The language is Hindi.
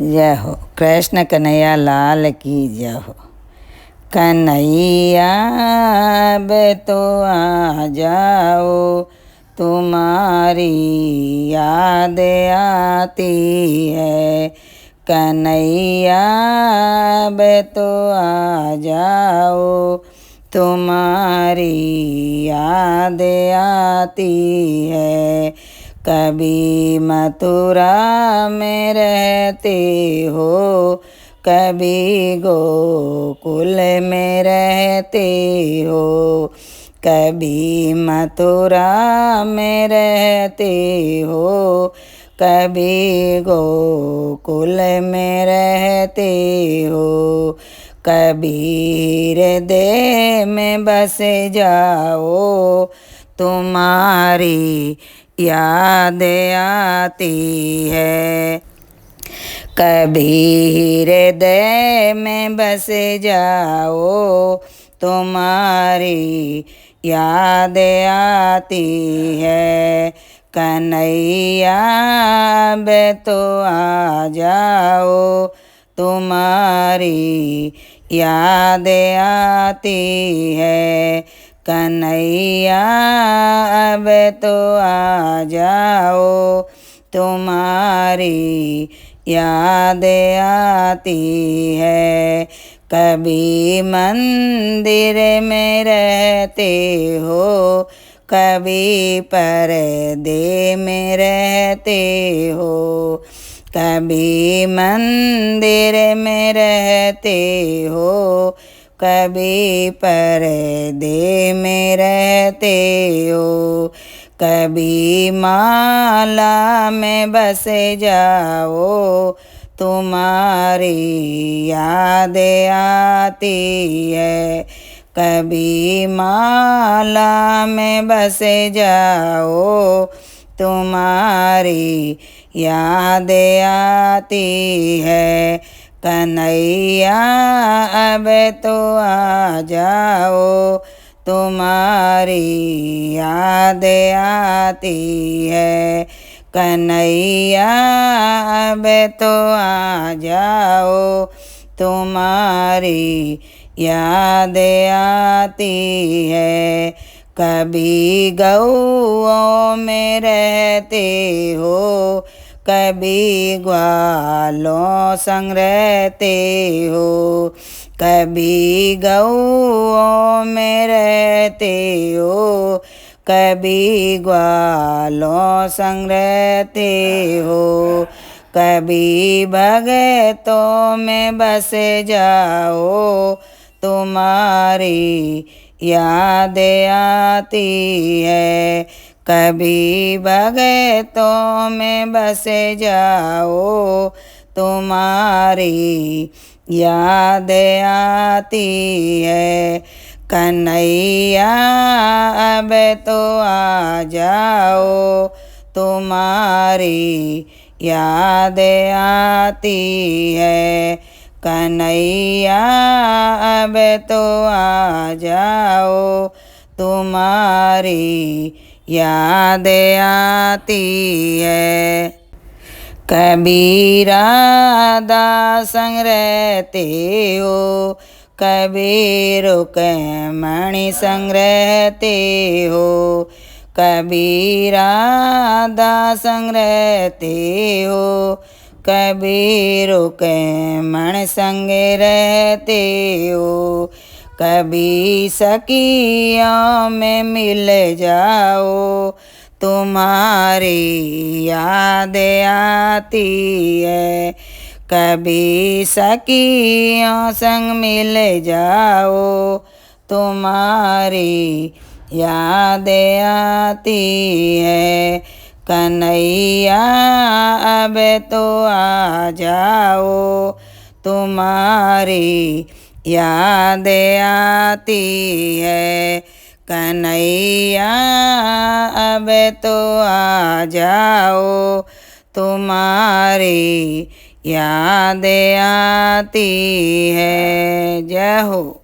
जय हो। कृष्ण कन्हैया लाल की जय हो। कन्हैया अब तो आ जाओ, तुम्हारी याद आती है। कन्हैया अब तो आ जाओ, तुम्हारी याद आती है। कभी मथुरा में रहते हो, कभी गोकुल में रहते हो। कभी मथुरा में रहते हो, कभी गोकुल में रहते हो। कभी हृदय में बस जाओ, तुम्हारी याद आती है। कभी हृदय में बस जाओ, तुम्हारी याद आती है। कन्हैया अब तो आ जाओ, तुम्हारी याद आती है। कन्हैया अब तो आ जाओ, तुम्हारी याद आती है। कभी मंदिर में रहते हो, कभी पर्दे में रहते हो। कभी मंदिर में रहते हो, कभी पर्दे में रहते हो। कभी माला में बस जाओ, तुम्हारी याद आती है। कभी माला में बस जाओ, तुम्हारी याद आती है। कन्हैया अब तो आ जाओ, तुम्हारी याद आती है। कन्हैया अब तो आ जाओ, तुम्हारी याद आती है। कभी गौओं में रहते हो, कभी ग्वालों संग रहते हो। कभी गौओं में रहते हो, कभी ग्वालों संग रहते हो। कभी भगतों में बस जाओ, तुम्हारी याद आती है। कभी भगतों में बस जाओ, तुम्हारी याद आती है। कन्हैया अब तो आ जाओ, तुम्हारी याद आती है। कन्हैया अब तो आ जाओ, तुम्हारी याद आती है। कभी राधा संग रहते हो, कभी रुक्मिणी संग रहते हो। कभी राधा संग रहते हो, कभी रुक्मिणी संग रहते हो। कभी सखियों में मिल जाओ, तुम्हारी याद आती है। कभी सखियों संग मिल जाओ, तुम्हारी याद आती है। कन्हैया अब तो आ जाओ, तुम्हारी याद आती है। कन्हैया अब तो आ जाओ, तुम्हारी याद आती है। जय हो।